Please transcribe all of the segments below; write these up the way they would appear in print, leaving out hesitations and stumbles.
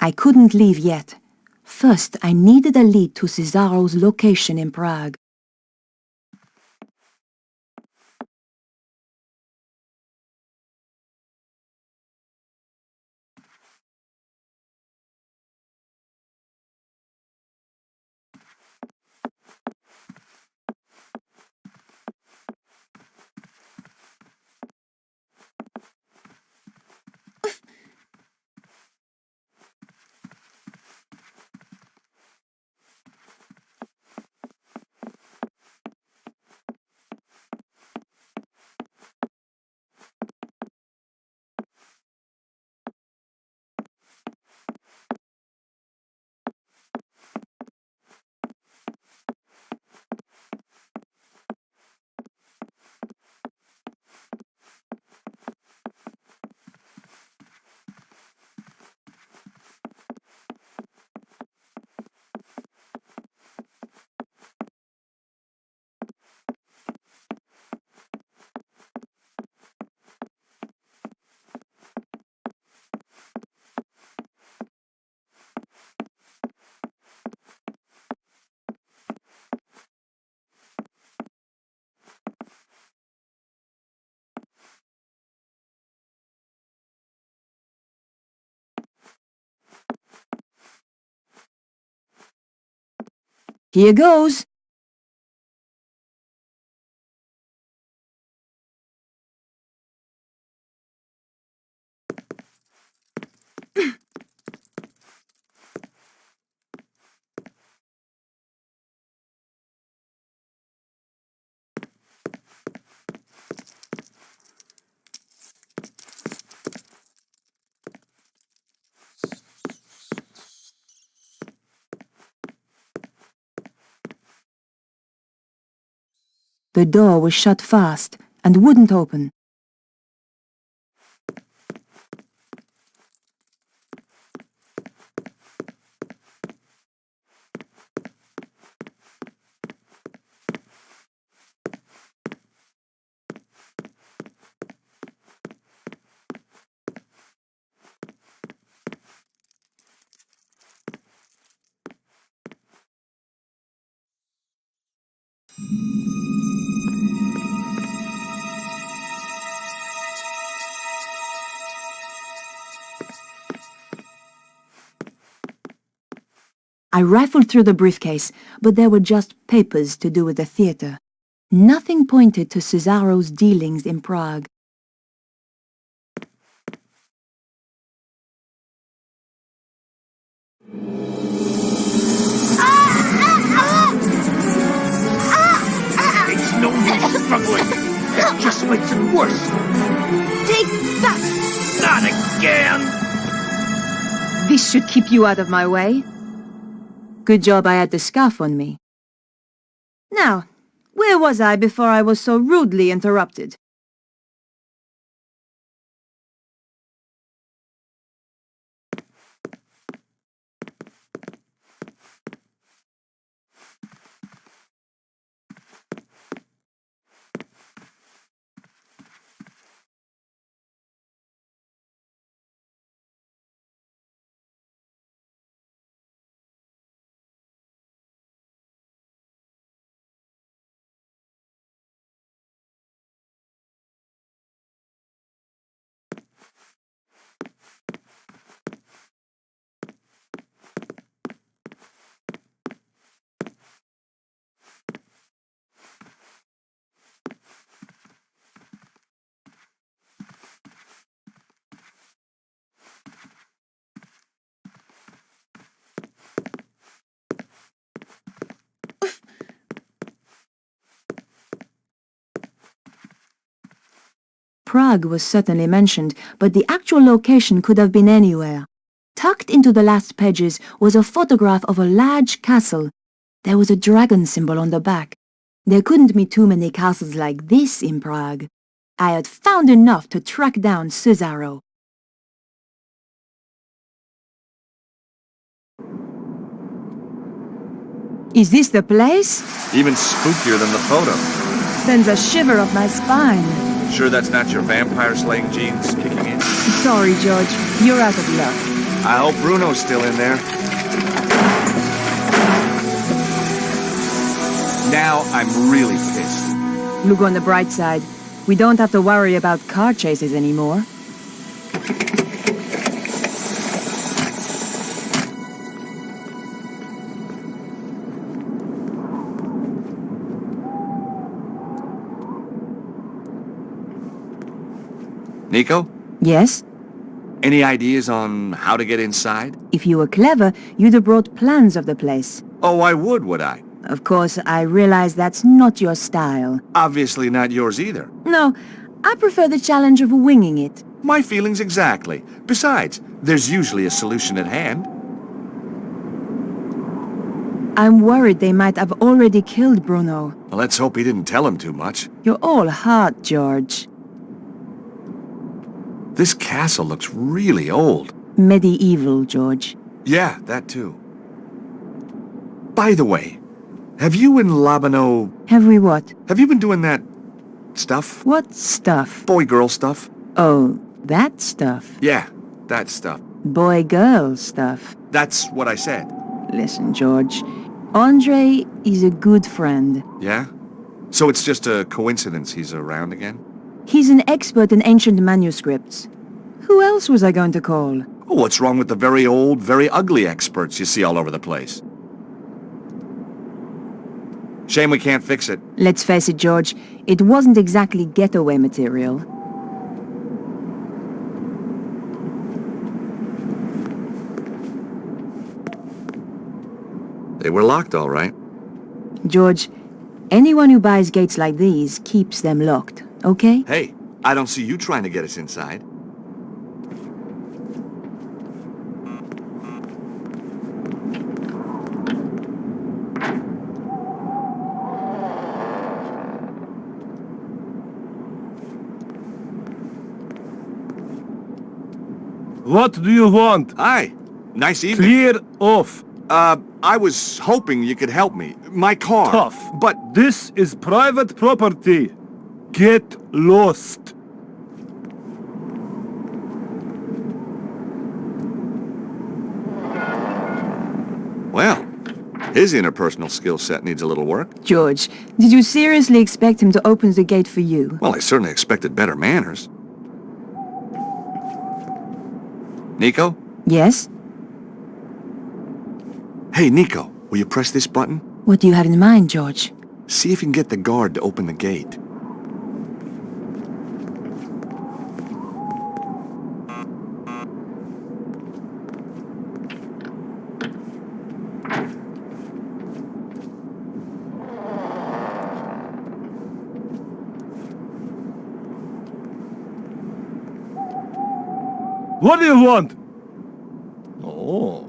I couldn't leave yet. First, I needed a lead to Cesaro's location in Prague. Here goes. The door was shut fast and wouldn't open. I rifled through the briefcase, but there were just papers to do with the theater. Nothing pointed to Cesaro's dealings in Prague. It's no use struggling. That just makes it worse. Take that! Not again! This should keep you out of my way. Good job I had the scarf on me. Now, where was I before I was so rudely interrupted? Prague was certainly mentioned, but the actual location could have been anywhere. Tucked into the last pages was a photograph of a large castle. There was a dragon symbol on the back. There couldn't be too many castles like this in Prague. I had found enough to track down Cesaro. Is this the place? Even spookier than the photo. Sends a shiver up my spine. Sure that's not your vampire-slaying genes kicking in? Sorry, George. You're out of luck. I hope Bruno's still in there. Now I'm really pissed. Look on the bright side. We don't have to worry about car chases anymore. Nico, Yes? any ideas on how to get inside? If you were clever, you'd have brought plans of the place. Oh, I would I? Of course, I realize that's not your style. Obviously not yours either. No, I prefer the challenge of winging it. My feelings exactly. Besides, there's usually a solution at hand. I'm worried they might have already killed Bruno. Well, let's hope he didn't tell him too much. You're all heart, George. This castle looks really old. Medieval, George. Yeah, that too. By the way, have you and Labano... Have we what? Have you been doing that stuff? What stuff? Boy-girl stuff? Oh, that stuff. Yeah, that stuff. Boy-girl stuff. That's what I said. Listen, George. Andre is a good friend. Yeah? So it's just a coincidence he's around again? He's an expert in ancient manuscripts. Who else was I going to call? Oh, what's wrong with the very old, very ugly experts you see all over the place? Shame we can't fix it. Let's face it, George. It wasn't exactly getaway material. They were locked, all right. George, anyone who buys gates like these keeps them locked, okay? Hey, I don't see you trying to get us inside. What do you want? Hi. Nice evening. Clear off. I was hoping you could help me. My car. Tough. But This is private property. Get lost. well, his interpersonal skill set needs a little work. George, did you seriously expect him to open the gate for you? Well, I certainly expected better manners. Nico? Yes? Hey, Nico, will you press this button? What do you have in mind, George? See if you can get the guard to open the gate. What do you want? Oh.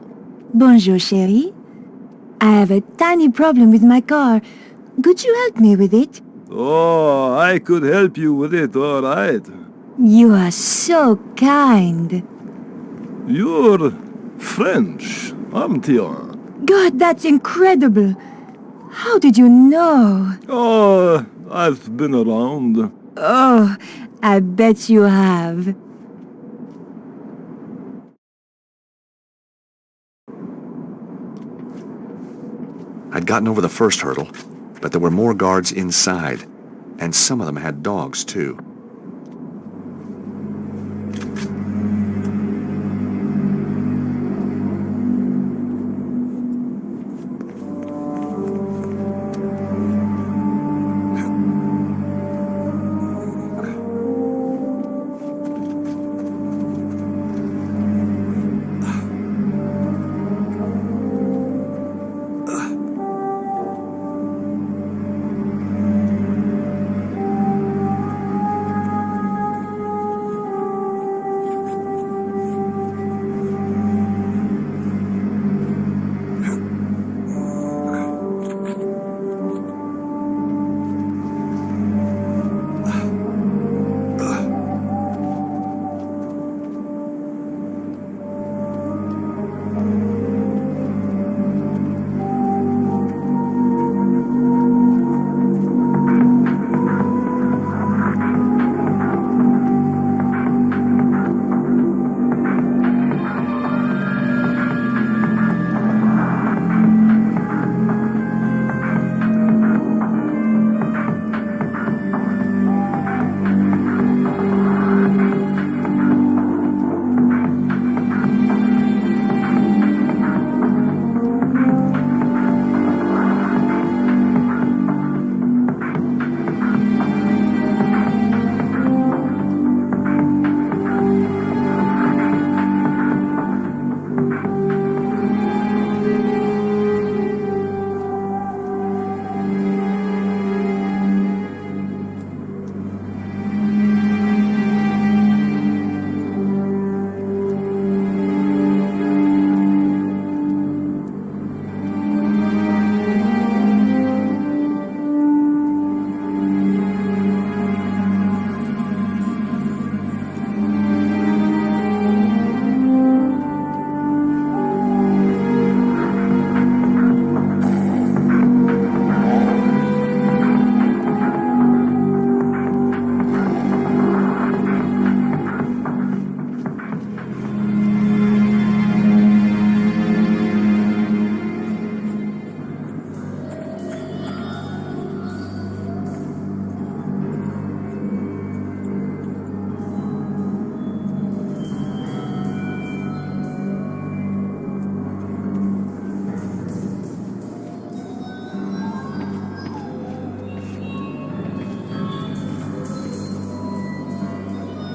Bonjour, chérie. I have a tiny problem with my car. Could you help me with it? Oh, I could help you with it, all right. You are so kind. You're French, aren't you? God, that's incredible. How did you know? Oh, I've been around. Oh, I bet you have. I'd gotten over the first hurdle, but there were more guards inside, and some of them had dogs, too.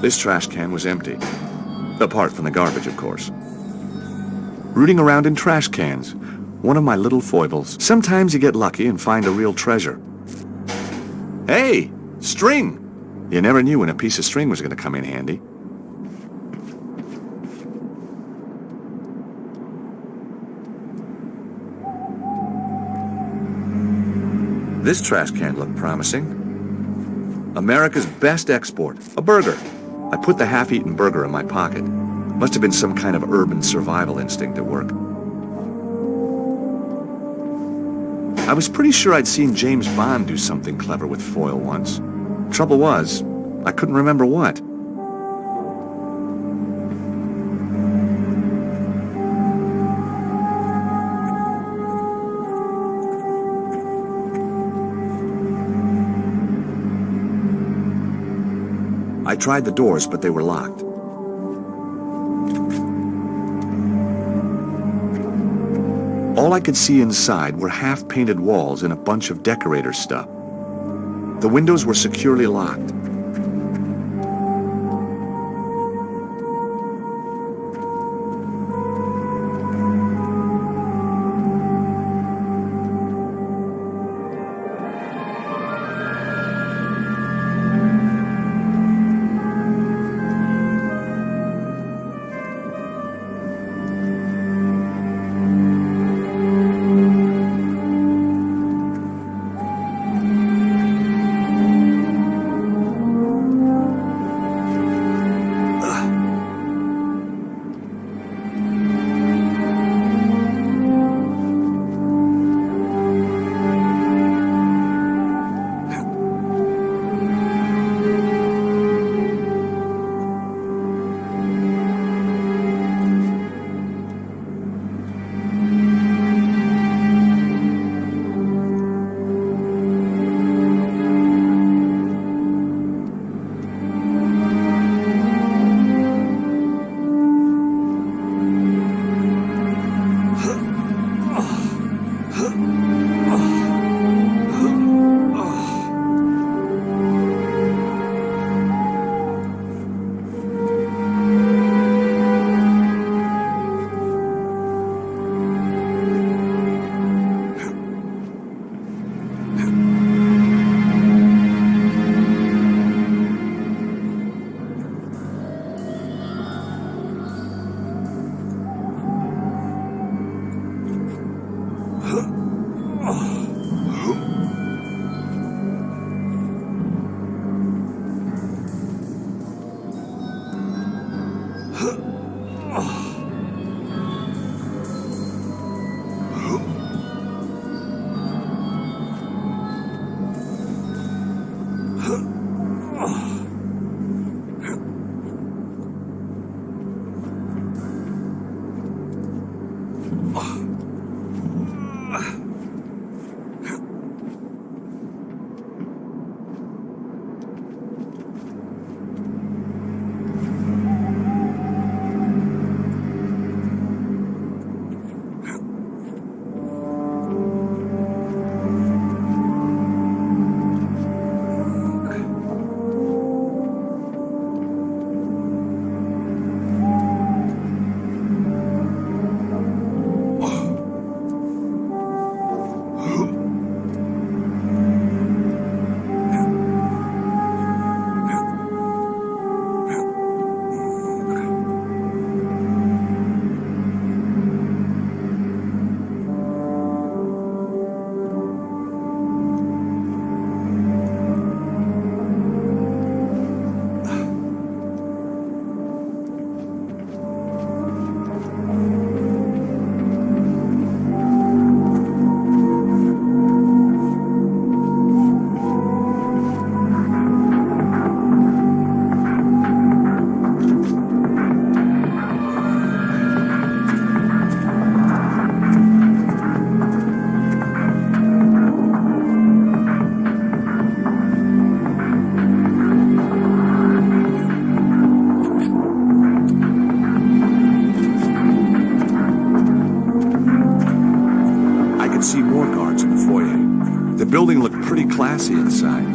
This trash can was empty. Apart from the garbage, of course. Rooting around in trash cans. One of my little foibles. Sometimes you get lucky and find a real treasure. Hey! String! You never knew when a piece of string was going to come in handy. This trash can looked promising. America's best export, a burger. I put the half-eaten burger in my pocket. Must have been some kind of urban survival instinct at work. I was pretty sure I'd seen James Bond do something clever with foil once. Trouble was, I couldn't remember what. I tried the doors, but they were locked. All I could see inside were half-painted walls and a bunch of decorator stuff. The windows were securely locked. building looked pretty classy inside.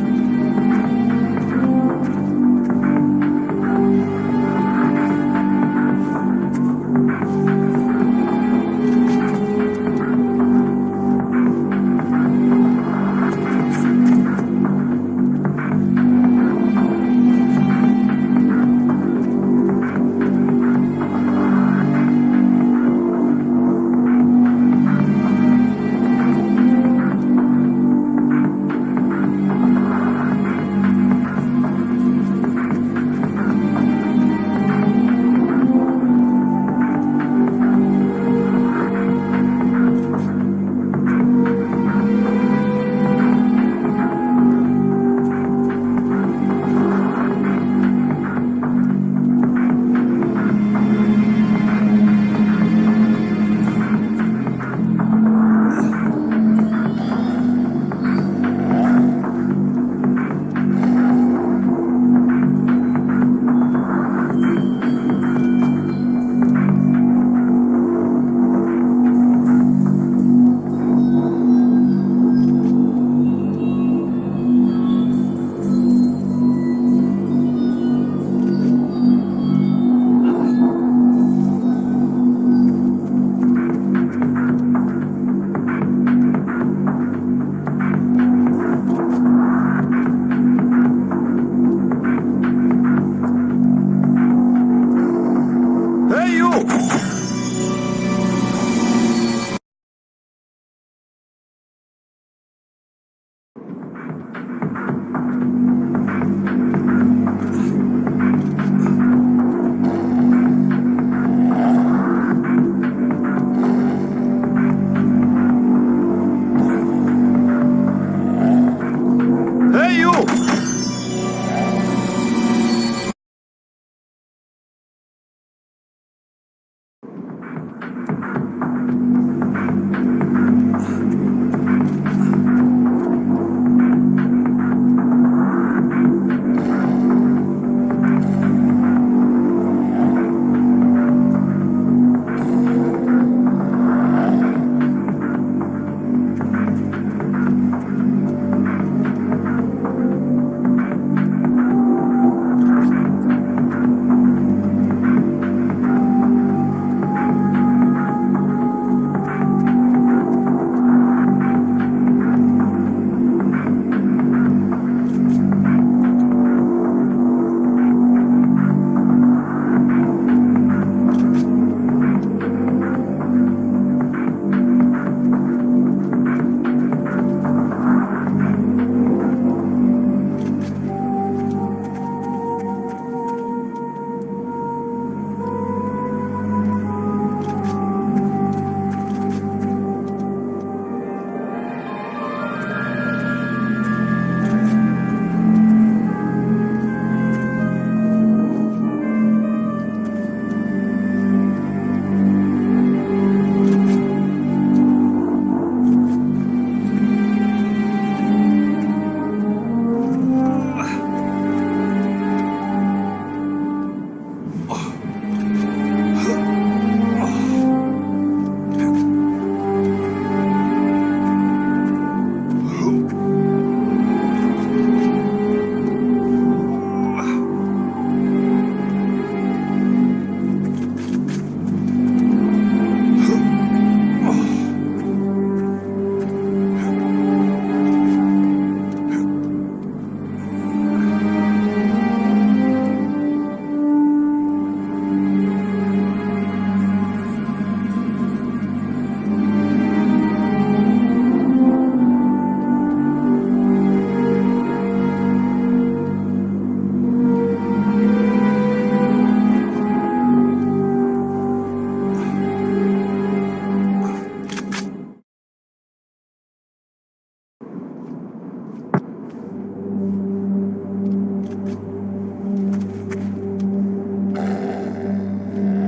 Hey, you!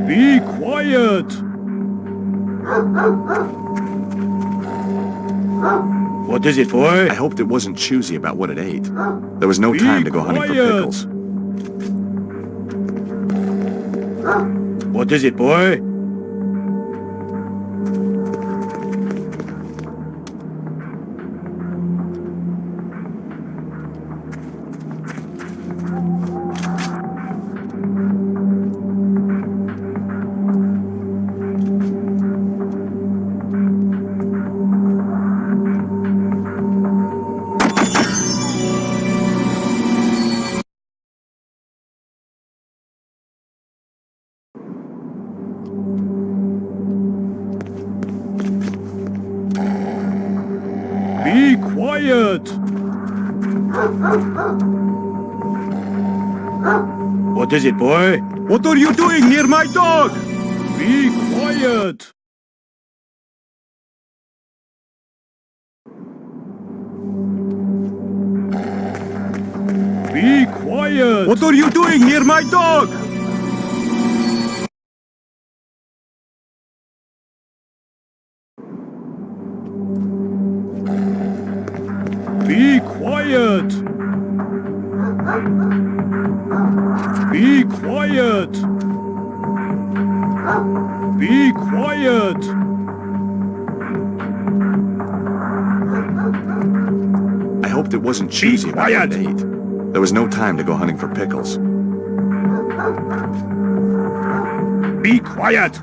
Be quiet! What is it, boy? I hoped it wasn't choosy about what it ate. There was no Be time to go hunting for quiet. pickles. What is it, boy? Be quiet! What is it, boy? What are you doing near my dog? Be quiet! Be quiet! What are you doing near my dog? Be quiet! Be quiet! Be quiet! I hoped it wasn't choosy about what it quiet. ate. There was no time to go hunting for pickles. Be quiet!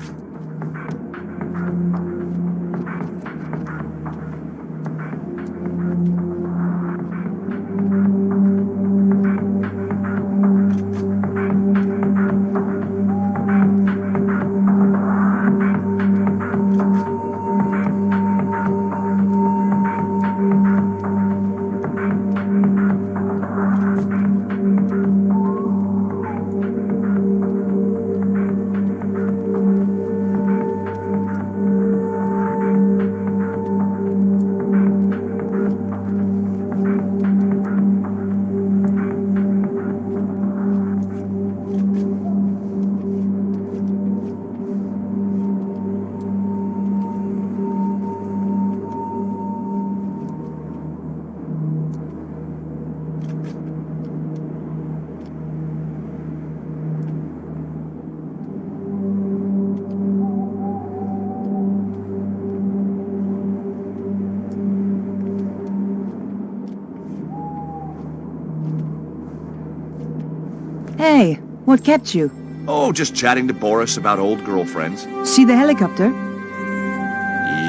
Hey, what kept you? Oh, just chatting to Boris about old girlfriends. See the helicopter?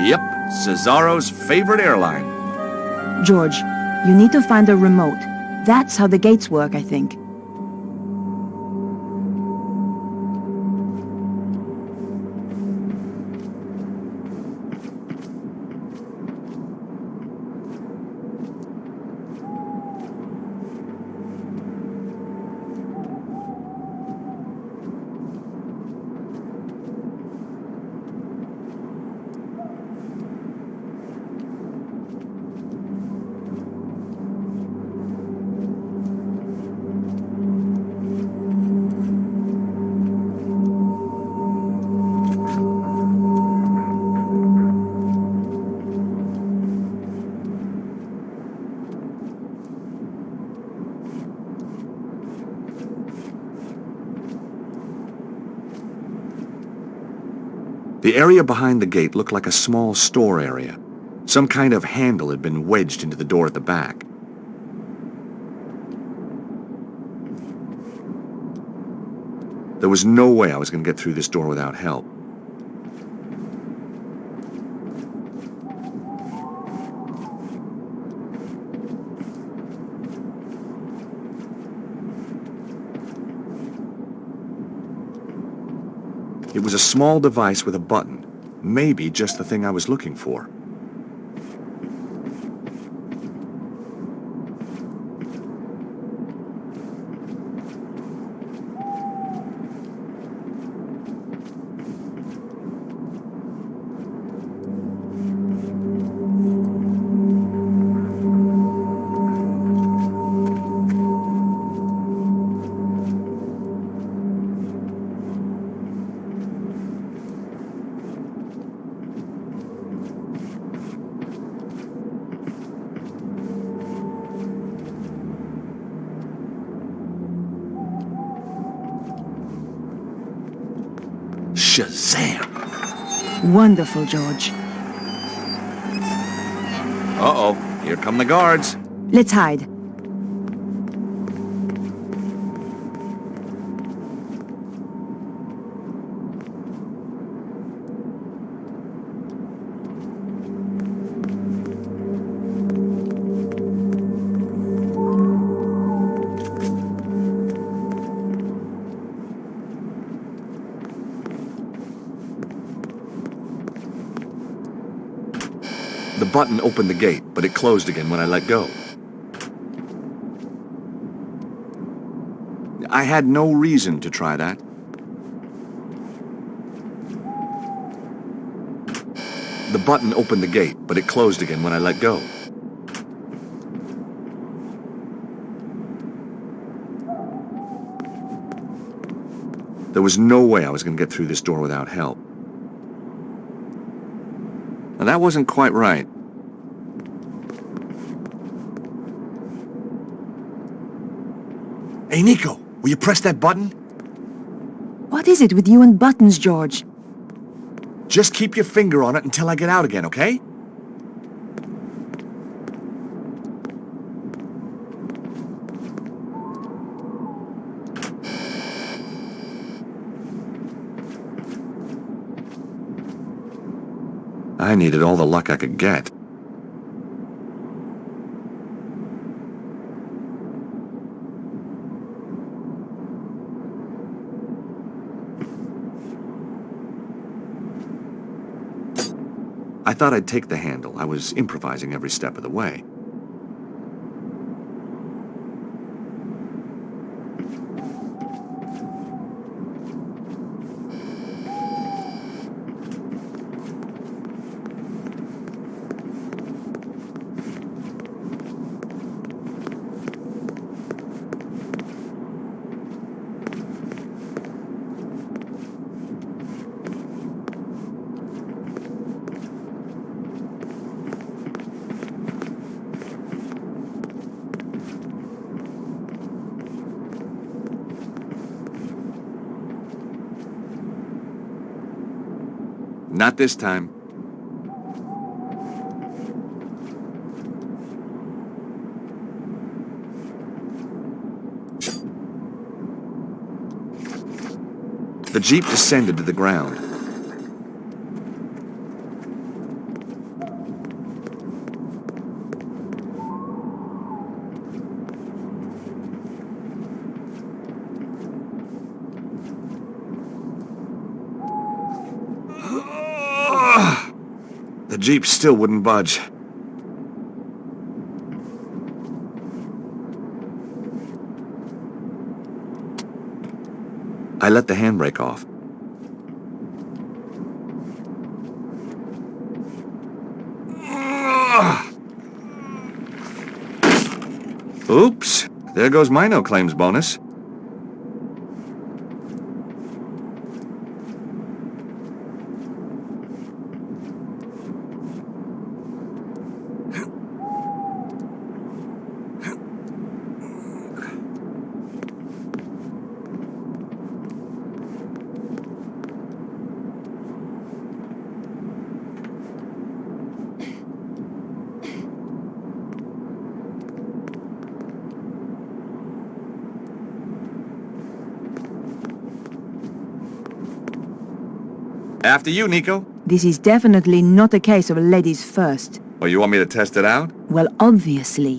Yep, Cesaro's favorite airline. George, you need to find a remote. That's how the gates work, I think. The area behind the gate looked like a small store area. Some kind of handle had been wedged into the door at the back. There was no way I was going to get through this door without help. It was a small device with a button. Maybe just the thing I was looking for. Shazam! Wonderful, George. Uh-oh, here come the guards. Let's hide. The button opened the gate, but it closed again when I let go. I had no reason to try that. The button opened the gate, but it closed again when I let go. There was no way I was going to get through this door without help. Now, that wasn't quite right. Hey, Nico, will you press that button? What is it with you and buttons, George? Just keep your finger on it until I get out again, okay? I needed all the luck I could get. I thought I'd take the handle. I was improvising every step of the way. Not this time. Jeep descended to the ground. The Jeep still wouldn't budge. I let the handbrake off. Oops, there goes my no claims bonus. After you, Nico. This is definitely not a case of ladies first. Oh, you want me to test it out? Well, obviously.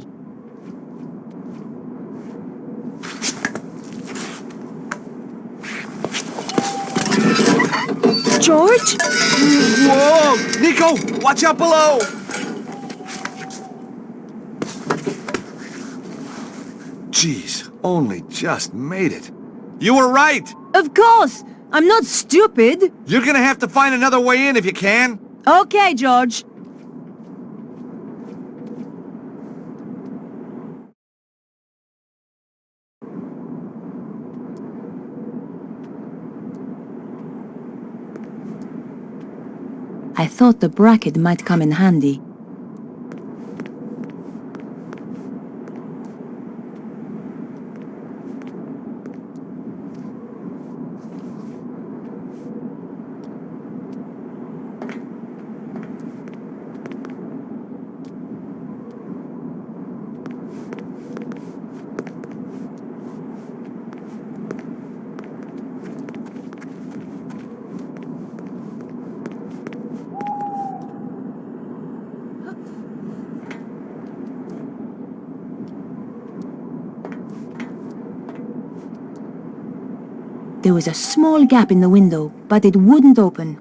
George? Whoa! Nico, watch out below! Jeez, only just made it. You were right! Of course! I'm not stupid! You're gonna have to find another way in if you can. Okay, George. I thought the bracket might come in handy. There was a small gap in the window, but it wouldn't open.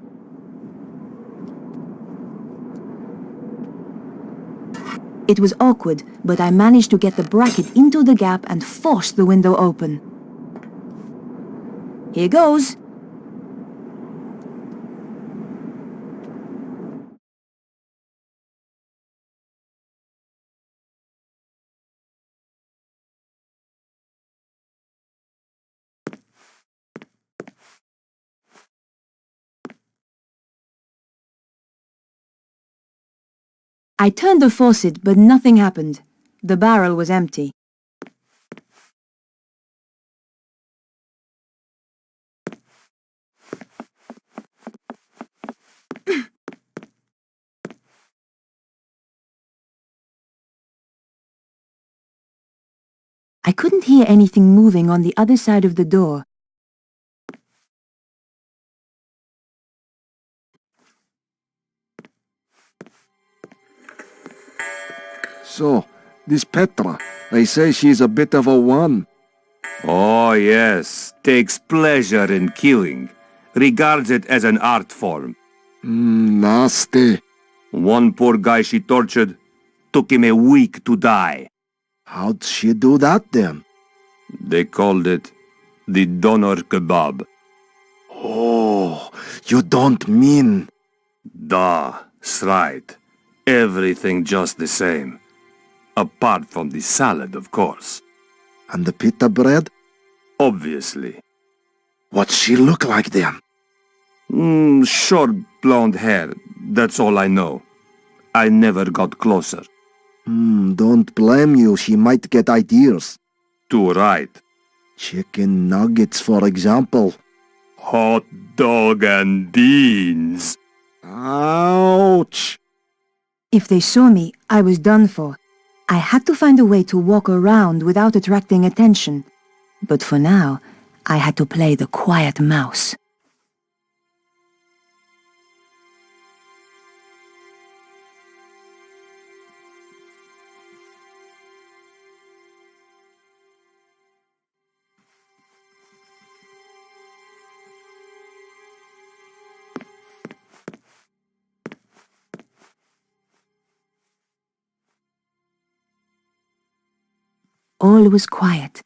It was awkward, but I managed to get the bracket into the gap and force the window open. Here goes. I turned the faucet, but nothing happened. The barrel was empty. I couldn't hear anything moving on the other side of the door. So, this Petra, they say she's a bit of a one. Oh, yes. Takes pleasure in killing. Regards it as an art form. Nasty. One poor guy she tortured, took him a week to die. How'd she do that then? They called it the doner kebab. Oh, you don't mean... That's right. Everything just the same. Apart from the salad, of course. And the pita bread? Obviously. What's she look like then? Short blonde hair. That's all I know. I never got closer. Don't blame you. She might get ideas. Too right. Chicken nuggets, for example. Hot dog and beans. Ouch! If they saw me, I was done for. I had to find a way to walk around without attracting attention. But for now, I had to play the quiet mouse. All was quiet.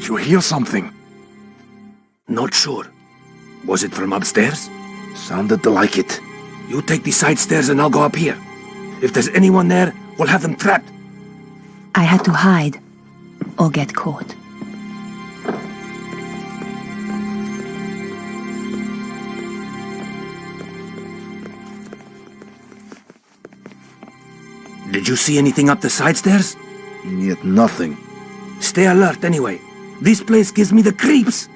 Did you hear something? Not sure. Was it from upstairs? Sounded like it. You take the side stairs and I'll go up here. If there's anyone there, we'll have them trapped. I had to hide or get caught. Did you see anything up the side stairs? Yet nothing. Stay alert anyway. This place gives me the creeps.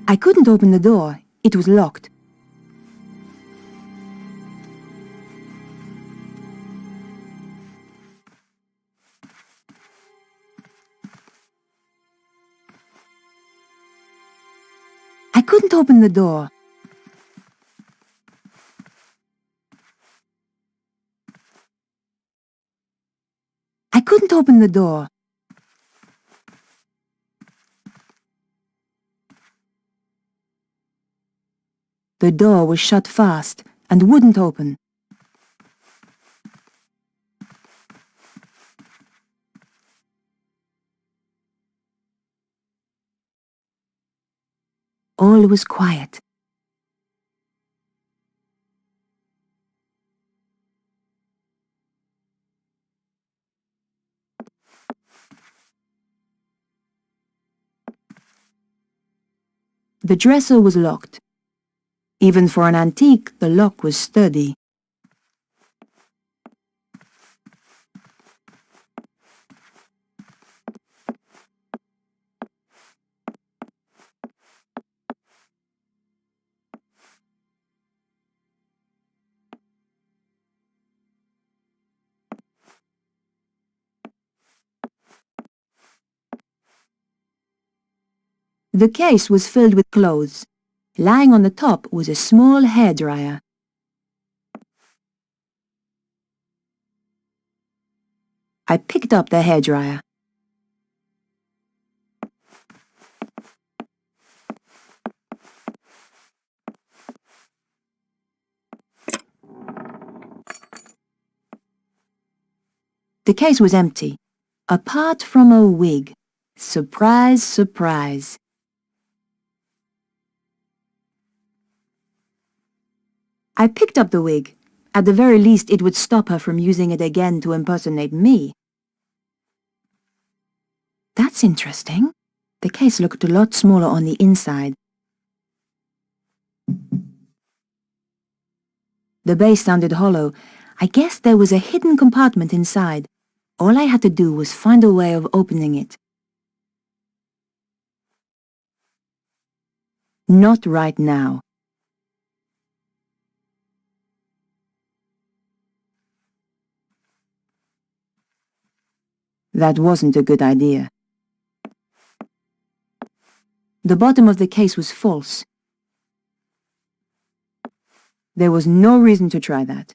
I couldn't open the door. It was locked. I couldn't open the door. I couldn't open the door. The door was shut fast and wouldn't open. All was quiet. The dresser was locked. Even for an antique, the lock was sturdy. The case was filled with clothes. Lying on the top was a small hairdryer. I picked up the hairdryer. The case was empty, apart from a wig. Surprise, surprise. I picked up the wig. At the very least, it would stop her from using it again to impersonate me. That's interesting. The case looked a lot smaller on the inside. The base sounded hollow. I guess there was a hidden compartment inside. All I had to do was find a way of opening it. Not right now. That wasn't a good idea. The bottom of the case was false. There was no reason to try that.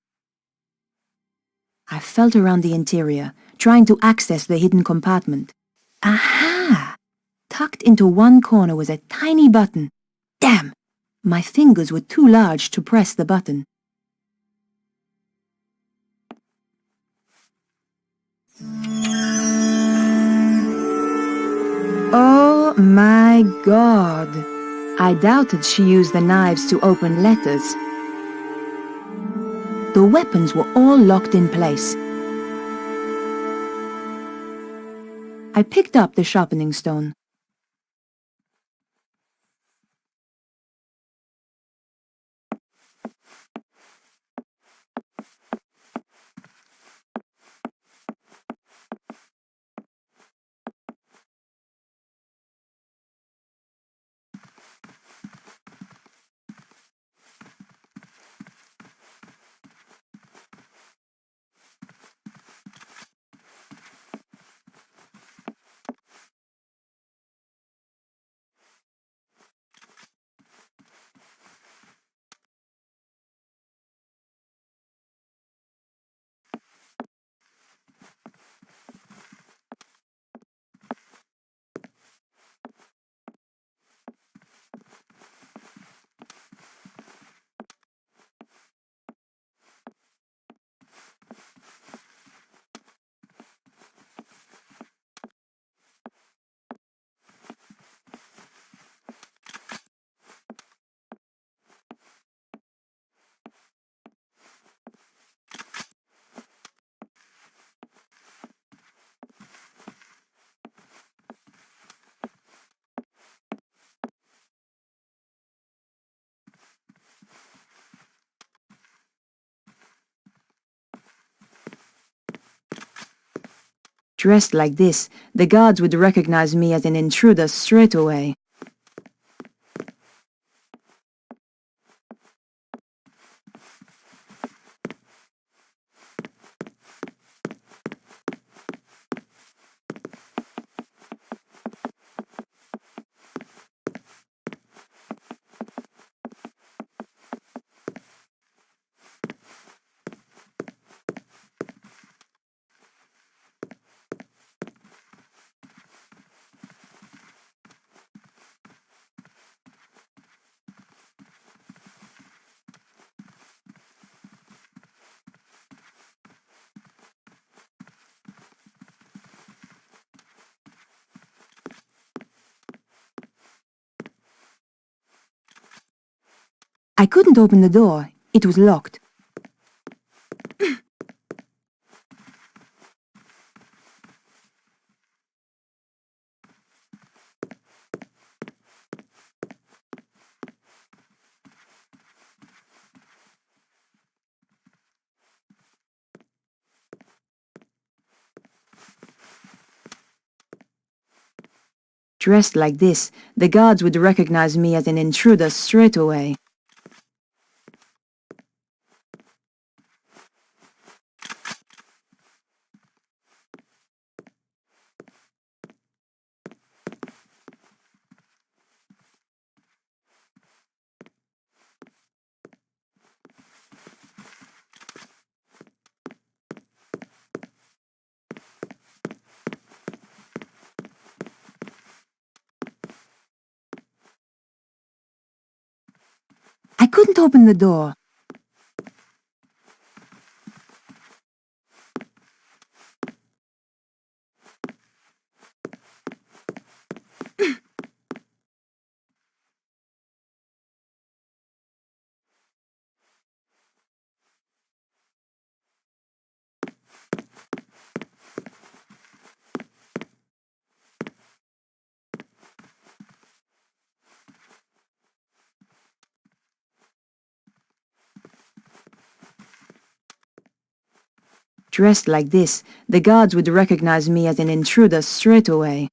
I felt around the interior, trying to access the hidden compartment. Aha! Tucked into one corner was a tiny button. Damn! My fingers were too large to press the button. Oh my God! I doubted she used the knives to open letters. The weapons were all locked in place. I picked up the sharpening stone. Dressed like this, the guards would recognize me as an intruder straight away. I couldn't open the door. It was locked. Dressed like this, the guards would recognize me as an intruder straight away. I couldn't open the door. Dressed like this, the guards would recognize me as an intruder straight away.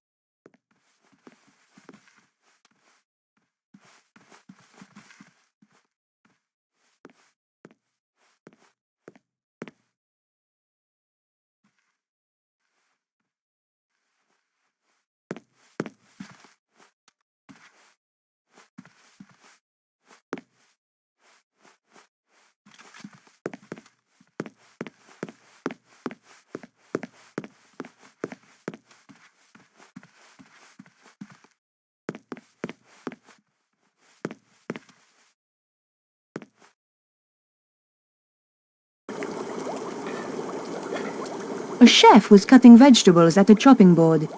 A chef was cutting vegetables at a chopping board.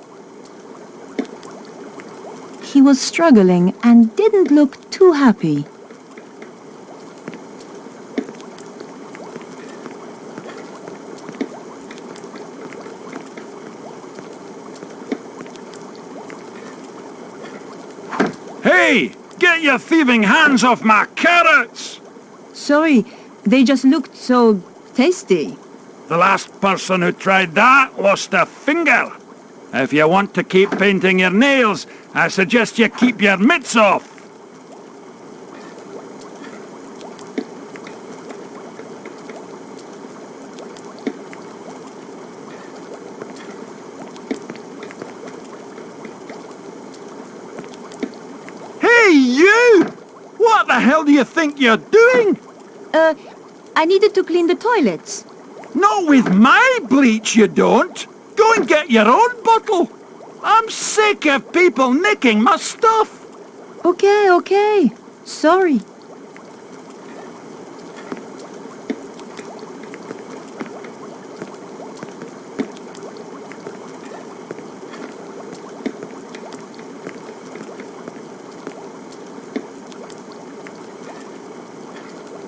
He was struggling and didn't look too happy. Hey! Get your thieving hands off my carrots! Sorry, they just looked so tasty. The last person who tried that lost a finger. If you want to keep painting your nails, I suggest you keep your mitts off. Hey, you! What the hell do you think you're doing? I needed to clean the toilets. Not with my bleach, you don't. Go and get your own bottle. I'm sick of people nicking my stuff. Okay. Sorry.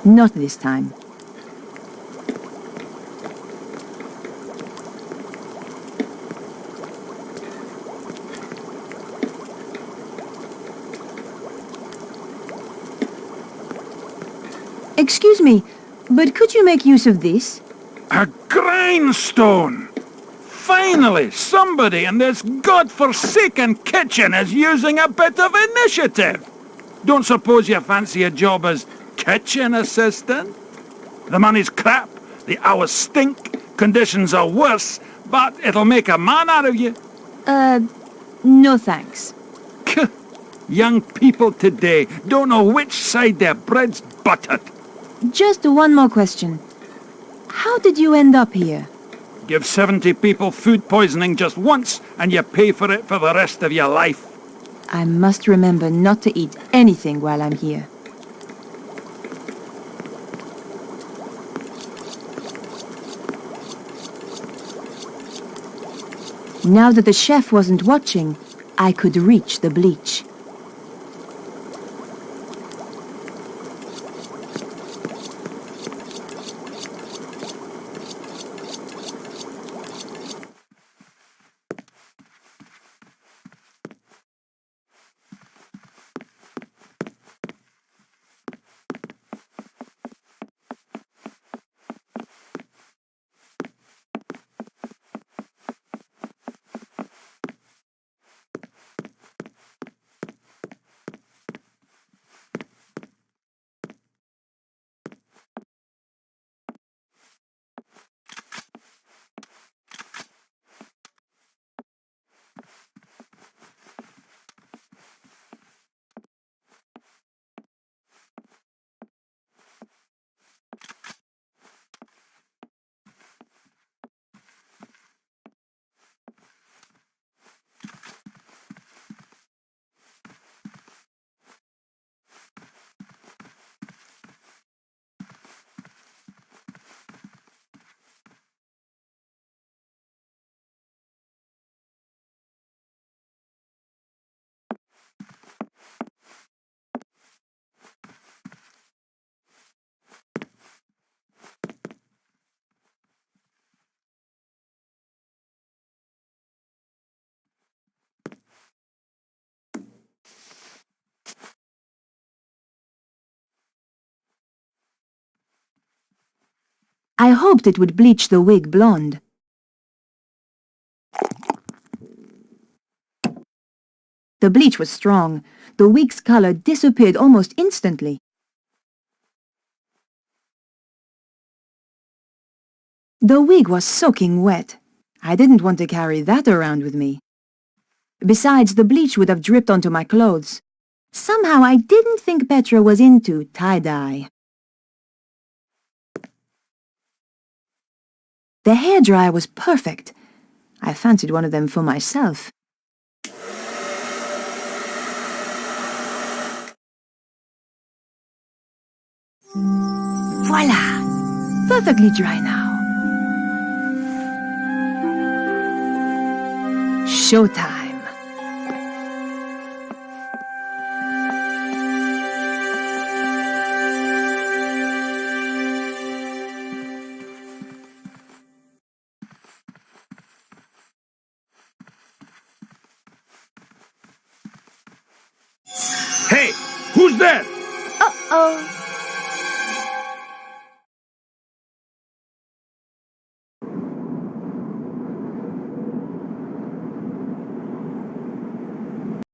Not this time. Excuse me, but could you make use of this? A grindstone! Finally, somebody in this godforsaken kitchen is using a bit of initiative. Don't suppose you fancy a job as kitchen assistant? The money's crap, the hours stink, conditions are worse, but it'll make a man out of you. No thanks. Young people today don't know which side their bread's buttered. Just one more question. How did you end up here? Give 70 people food poisoning just once, and you pay for it for the rest of your life. I must remember not to eat anything while I'm here. Now that the chef wasn't watching, I could reach the bleach. I hoped it would bleach the wig blonde. The bleach was strong. The wig's color disappeared almost instantly. The wig was soaking wet. I didn't want to carry that around with me. Besides, the bleach would have dripped onto my clothes. Somehow I didn't think Petra was into tie-dye. The hairdryer was perfect. I fancied one of them for myself. Voila! Perfectly dry now. showtime. Hey, who's there? Uh-oh.